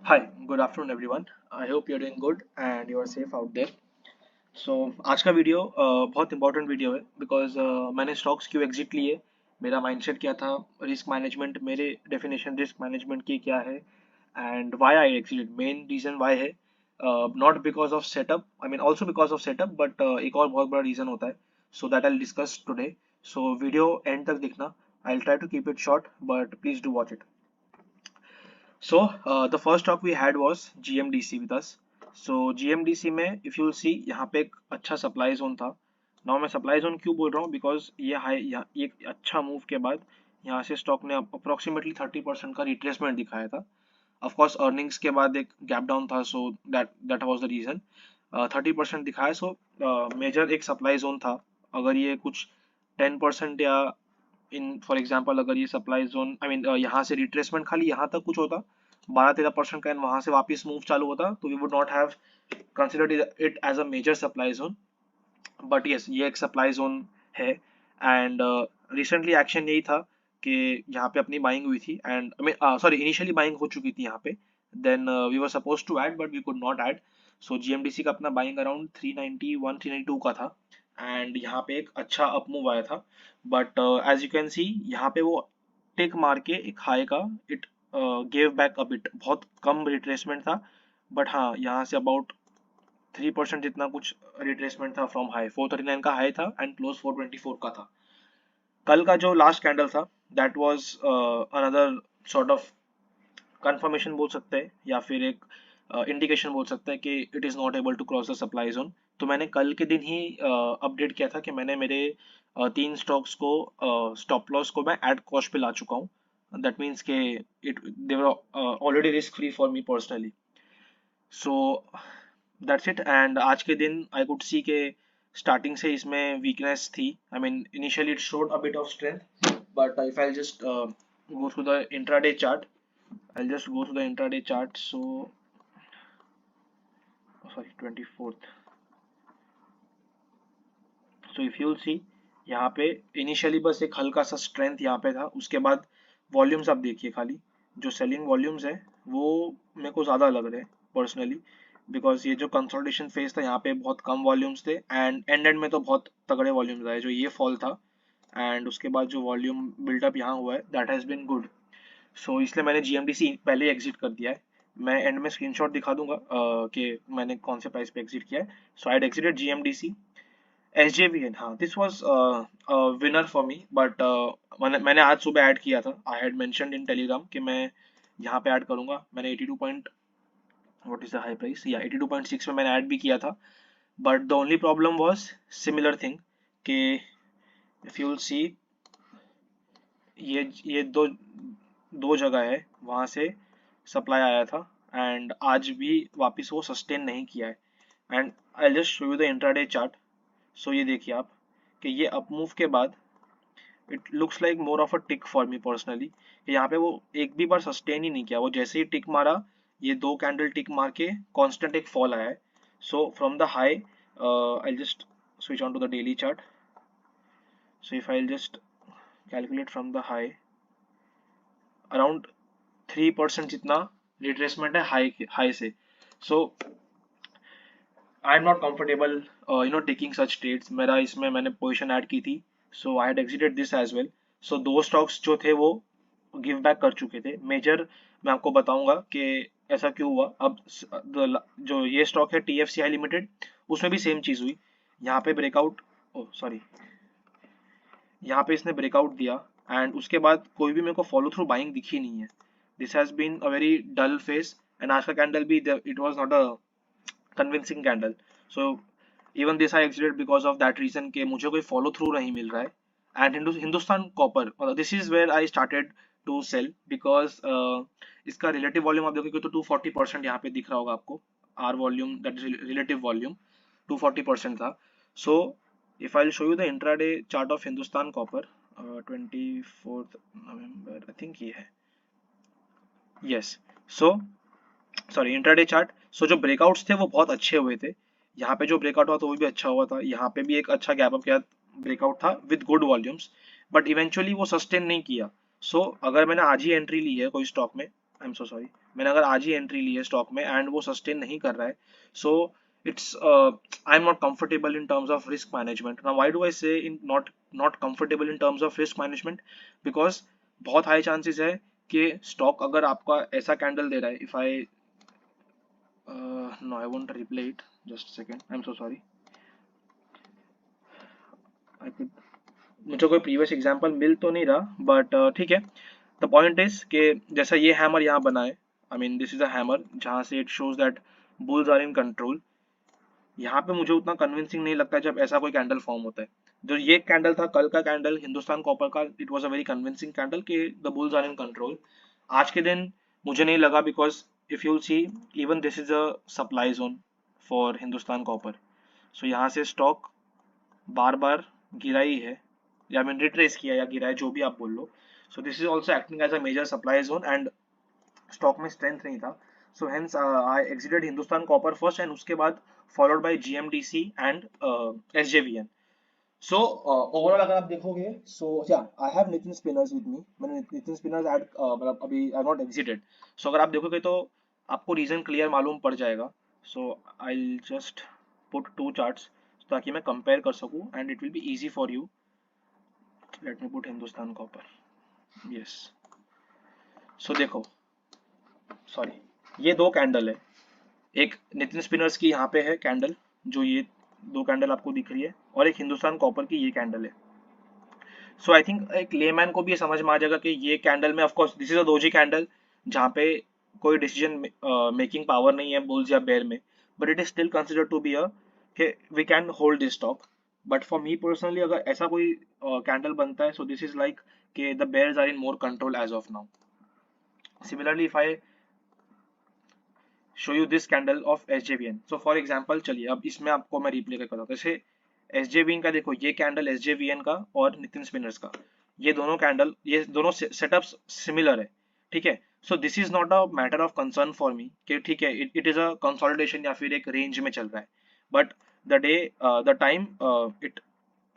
Hi, good afternoon everyone. I hope you're doing good and you are safe out there. So आज का video बहुत important video है because मैंने stocks क्यों exit लिए, मेरा माइंडसेट क्या था, रिस्क मैनेजमेंट, मेरे डेफिनेशन रिस्क मैनेजमेंट की क्या है and why I exited. Main reason why है not because of setup, I mean also because of setup, but एक और बहुत बड़ा रीजन होता है। So that I discuss today. So video end तक देखना। I try to keep it short but please do watch it. So the first talk we had was GMDC with us. So GMDC में if you will see यहाँ पे एक अच्छा supply zone था। Now मैं supply zone क्यों बोल रहा हूँ, बिकॉज ये हाई ये एक अच्छा मूव के बाद यहाँ से स्टॉक ने अप्रोक्सीमेटली 30% का रिट्रेसमेंट दिखाया था। ऑफ कोर्स अर्निंग्स के बाद एक गैप डाउन था, so that that was the reason. 30% दिखाया, सो मेजर एक सप्लाई जोन था। अगर ये कुछ 10% या इन फॉर एग्जांपल अगर ये सप्लाई जोन आई मीन यहाँ से रिट्रेसमेंट खाली यहाँ तक कुछ होता 12-13% का, वहां से वापस मूव चालू होता, तो we would not have considered it as a major supply zone. But yes, ये एक सप्लाई जोन है एंड रिसेंटली एक्शन यही था कि यहाँ पे अपनी बाइंग हुई थी एंड सॉरी इनिशियली बाइंग हो चुकी थी यहाँ पे। Then we were suppose to add but we could not add. So GMDC का अपना बाइंग अराउंड 391 392 का था एंड यहाँ पे एक अच्छा अप मूव आया था। But as you can see यहाँ पे वो टिक मार के एक हाई का it gave back a bit, बहुत कम रिट्रेसमेंट था। बट हाँ, यहाँ से अबाउट 3% जितना कुछ रिट्रेसमेंट था फ्रॉम हाई। 439 का हाई था एंड क्लोज 424 का था। कल का जो लास्ट कैंडल था that was another sort of confirmation बोल सकते हैं या फिर एक इंडिकेशन बोल सकते हैं कि it is not able to cross the supply zone. तो मैंने कल के दिन ही अपडेट किया था कि मैंने मेरे 3 स्टॉक्स को स्टॉप लॉस को मैं एट कॉस्ट पे ला चुका हूँ। दैट मीन्स के it they were already risk free for me personally. So that's it. And आज के दिन आई कुड सी के स्टार्टिंग से इसमें वीकनेस थी। I mean initially it showed a bit of strength, but if I just go through the intraday chart, I'll just go through the intraday chart. So sorry, 24th. So if you'll see यहाँ पे initially बस एक हल्का सा strength यहाँ पे था, उसके बाद वॉल्यूम्स आप देखिए, खाली जो सेलिंग वॉल्यूम्स है वो मेरे को ज़्यादा लग रहे हैं पर्सनली, बिकॉज ये जो कंसोलिडेशन फेज था यहाँ पे बहुत कम वॉल्यूम्स थे एंड एंड में तो बहुत तगड़े वॉल्यूम्स आए। जो ये फॉल था एंड उसके बाद जो वॉल्यूम बिल्डअप यहाँ हुआ है दैट हैज़ बीन गुड। सो इसलिए मैंने जीएमडीसी पहले एग्जिट कर दिया है। मैं एंड में स्क्रीनशॉट दिखा दूंगा कि मैंने कौन से प्राइस पे एग्जिट किया है। सो आई एग्जिटेड जीएमडीसी। एसजेवीएन, हाँ, this was winner for me, but मैंने आज सुबह ऐड किया था। I had mentioned in Telegram कि मैं यहाँ पे ऐड करूंगा। मैंने 82 point what is the high price या 82.6 में मैंने ऐड भी किया था। But the only problem was similar thing कि इफ यू विल सी ये दो दो जगह है वहां से सप्लाई आया था एंड आज भी वापस वो सस्टेन नहीं किया है। And I just show you the intraday chart. So ये देखिए आप कि ये अप मूव के बाद it looks like more of a tick for me personally. यहाँ पे वो एक भी बार सस्टेन ही नहीं किया, वो जैसे ही टिक मारा ये दो कैंडल टिक मार के कांस्टेंट एक फॉल आया है। So from the high I just switch on to the daily chart. So if I'll just calculate from the high, around 3% जितना रिट्रेसमेंट है हाई से। So I am not comfortable taking such trades. मेरा इसमें मैंने position add की थी, so I had exited this as well. सो दो स्टॉक्स जो थे वो गिव बैक कर चुके थे। मेजर मैं आपको बताऊंगा कि ऐसा क्यों हुआ। अब जो ये स्टॉक है टीएफसीआई लिमिटेड, उसमें भी सेम चीज हुई। यहाँ पे ब्रेकआउट, ओ सॉरी, यहाँ पे इसने ब्रेकआउट दिया एंड उसके बाद कोई भी मेरे को फॉलो थ्रू बाइंग दिखी नहीं है। This has been a very dull phase and आज का कैंडल भी it was not a convincing candle. So even this I exited because of that reason कि मुझे कोई फॉलो थ्रू नहीं मिल रहा है। And Hindustan Copper, this is where I started to sell because इसका रिलेटिव वॉल्यूम आप देखोगे तो 240% यहाँ पे दिख रहा होगा आपको। R volume that is relative volume 240% था। सो if I'll show you the intraday chart of Hindustan Copper, 24th November, I think ये है, yes. So sorry, intraday chart. So जो ब्रेकआउट्स थे वो बहुत अच्छे हुए थे। यहाँ पे जो ब्रेकआउट हुआ था वो भी अच्छा हुआ था। यहाँ पे भी एक अच्छा गैप अप के ब्रेकआउट था with good volumes, but eventually वो सस्टेन नहीं किया। सो अगर मैंने आज ही एंट्री ली है कोई स्टॉक में, आई एम सो सॉरी, मैंने अगर आज ही एंट्री ली है स्टॉक में एंड वो सस्टेन नहीं कर रहा है, so it's I am not comfortable in terms of risk management. Now why do I say in not comfortable in terms of risk management? Because बहुत हाई चांसेस है कि स्टॉक अगर आपका ऐसा कैंडल दे रहा है, if I know I won't replay it, just second, I am so sorry. I could, मुझे कोई प्रीवियस एग्जांपल मिल तो नहीं रहा, बट ठीक है। द पॉइंट इज कि जैसा ये हैमर यहाँ बना है, I mean this is a hammer जहाँ से it shows that bulls are in control. यहाँ पे मुझे उतना कन्विंसिंग नहीं लगता जब ऐसा कोई कैंडल फॉर्म होता है। जो ये कैंडल था कल का कैंडल हिंदुस्तान कॉपर का, it was a very convincing candle कि the bulls are in control. आज के दिन मुझे नहीं लगा, because if you see even this is a supply zone for Hindustan Copper. So यहाँ से स्टॉक बार बार गिरा ही है, या मीन रिट्रेस किया या गिरा है, जो भी आप बोल लो। So this is also acting as a major supply zone and stock में स्ट्रेंथ नहीं था। So hence I exited Hindustan Copper first and उसके बाद followed by GMDC and SJVN. So overall अगर आप देखोगे, so yeah I have Nitin Spinners with me, मैंने Nitin spinners add मतलब अभी आई नॉट एग्जिटेड। सो अगर आप देखोगे तो आपको रीजन क्लियर मालूम पड़ जाएगा। So I just put two charts ताकि मैं कंपेयर कर सकूं and it will be easy for you. Let me put Hindustan Copper, yes. So देखो, सॉरी, ये दो कैंडल है, एक नितिन स्पिनर्स की यहाँ पे है कैंडल, जो ये दो कैंडल आपको दिख रही है, और एक हिंदुस्तान कॉपर की ये कैंडल है। सो आई थिंक एक लेमैन को भी ये समझ में आ जाएगा कि ये कैंडल में, of course this is a doji candle जहाँ पे कोई डिसीजन मेकिंग पावर नहीं है बुल्स या बेयर में, but it is still consider to be a कि we can hold this stock. But for me personally अगर ऐसा कोई कैंडल बनता है, सो दिस इज लाइक कि the bears are in more control as of now. Similarly if I show you this candle of SJVN, so for example चलिए अब इसमें आपको मैं रिप्ले करता हूँ। जैसे एसजेवीएन का देखो, ये कैंडल एसजेवीएन का और नितिन स्पिनर्स का, ये दोनों कैंडल, ये दोनों सेटअप्स सिमिलर है, ठीक है। So this is not a matter of concern for me कि ठीक है इट इज अ कंसोलिडेशन या फिर एक रेंज में चल रहा है। But the day the time it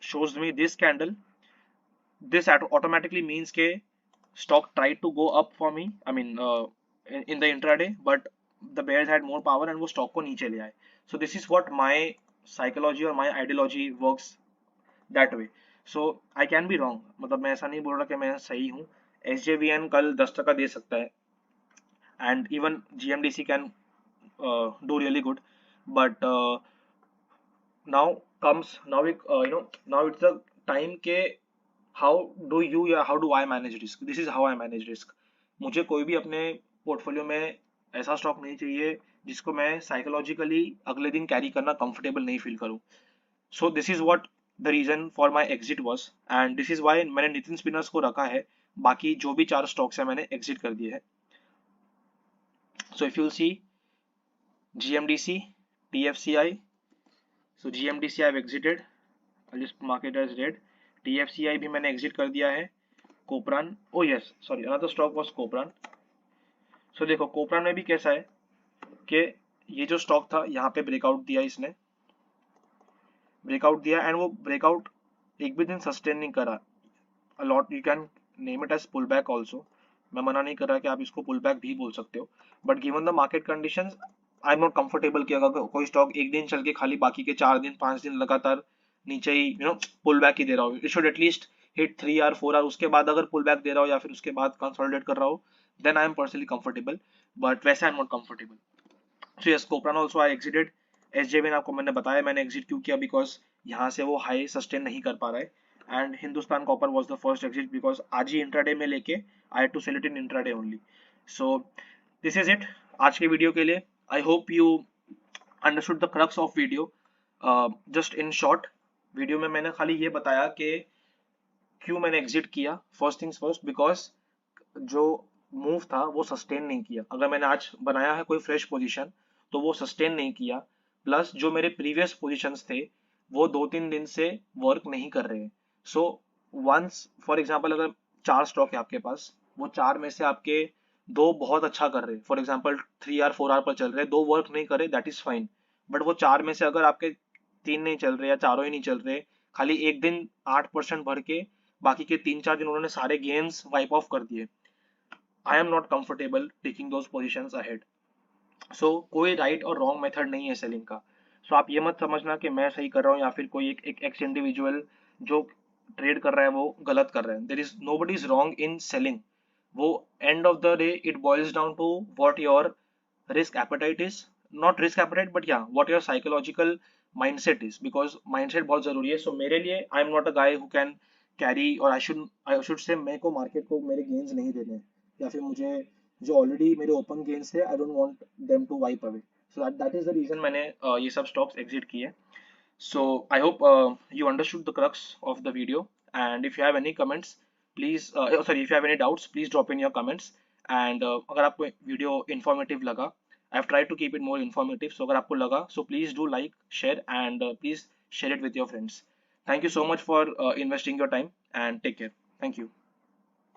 shows me this candle, this automatically means के stock tried to go up for me, I mean in the intraday, but the bears had more power and वो stock को नीचे ले आए। So this is what my psychology or my ideology works that way. So I can be wrong, मतलब मैं ऐसा नहीं बोल रहा कि मैं सही हूँ। SJVN कल 10% दे सकता है and even GMDC can do really good, but now comes now we now it's the time के how do you या how do I manage risk? This is how I manage risk. मुझे कोई भी अपने portfolio में ऐसा stock नहीं चाहिए जिसको मैं साइकोलॉजिकली अगले दिन कैरी करना कंफर्टेबल नहीं फील करूं। So this is what the reason for my exit was, and this is why मैंने नितिन स्पिनर्स को रखा है, बाकी जो भी चार स्टॉक्स है मैंने एग्जिट कर दिए हैं। So if you see GMDC, TFCI, so GMDC I've exited, I'll just mark it as red. TFCI भी मैंने एग्जिट कर दिया है। Kopran, oh yes sorry, another stock was Kopran. So देखो कोपरान में भी कैसा है कि ये जो स्टॉक था यहाँ पे ब्रेकआउट दिया, इसने ब्रेकआउट दिया एंड वो ब्रेकआउट एक भी दिन सस्टेन नहीं करा। A lot you can name it as pull back also, मैं मना नहीं कर रहा कि आप इसको पुल बैक भी बोल सकते हो, but given the market conditions I am not comfortable कि अगर कोई स्टॉक एक दिन चल के खाली बाकी के 4 दिन 5 दिन लगातार नीचे ही पुल बैक ही दे रहा हो। It should at least hit 3 hour 4 hour, उसके बाद अगर पुल बैक दे रहा हो या फिर उसके बाद कंसोलिडेट कर रहा हो, then I am personally comfortable, but वैसे I am not comfortable. So yes, Kopran also I exited. SJVN आपको मैंने बताया मैंने एग्जिट क्यों किया, बिकॉज यहाँ से वो हाई सस्टेन नहीं कर पा रहा है, and Hindustan Copper was the first exit because आज ही इंट्राडे में लेके I had to sell it in intraday only. So this is it आज के वीडियो के लिए। I hope you understood the crux of video. Just in short, video में मैंने खाली ये बताया कि क्यों मैंने एग्जिट किया। फर्स्ट थिंग्स फर्स्ट, बिकॉज जो मूव था वो सस्टेन नहीं किया। अगर मैंने आज बनाया है कोई फ्रेश पोजीशन तो वो सस्टेन नहीं किया, प्लस जो मेरे प्रीवियस पोजीशंस थे वो 2-3 दिन से वर्क नहीं कर रहे हैं। सो वंस फॉर एग्जांपल अगर 4 स्टॉक है आपके पास, वो 4 में से आपके 2 बहुत अच्छा कर रहे हैं, फॉर एग्जांपल 3 आवर 4 आवर पर चल रहे हैं, 2 वर्क नहीं कर रहे, दैट इज फाइन। बट वो 4 में से अगर आपके 3 नहीं चल रहे या चारों ही नहीं चल रहे, खाली एक दिन 8% भर के बाकी के 3-4 दिन उन्होंने सारे गेन्स वाइप ऑफ कर दिए, I am not comfortable taking those positions ahead. So कोई राइट और रॉन्ग मेथड नहीं है सेलिंग का. सो आप ये मत समझना कि मैं सही कर रहा हूँ या फिर कोई एक एक्स इंडिविजुअल जो ट्रेड कर रहा है वो गलत कर रहा है. There is nobody is wrong in selling. वो end of the day it boils down to what your risk appetite is. Not risk appetite but yeah what your psychological mindset is, because mindset बहुत जरूरी है. So मेरे लिए I am not a guy who can carry, or I should say मेरे को market को मेरे gains नहीं देने हैं, या फिर मुझे जो ऑलरेडी मेरे ओपन गेन्स है I don't want them to wipe away. So that is the reason मैंने ये सब स्टॉक्स एग्जिट किए. So I hope you understood the crux of the video, and if you have any comments please sorry, if you have any doubts please drop in your comments. And अगर आपको video informative लगा, I have tried to keep it more informative, so अगर आपको लगा so please do like share and please share it with your friends. Thank you so much for investing your time and take care. Thank you.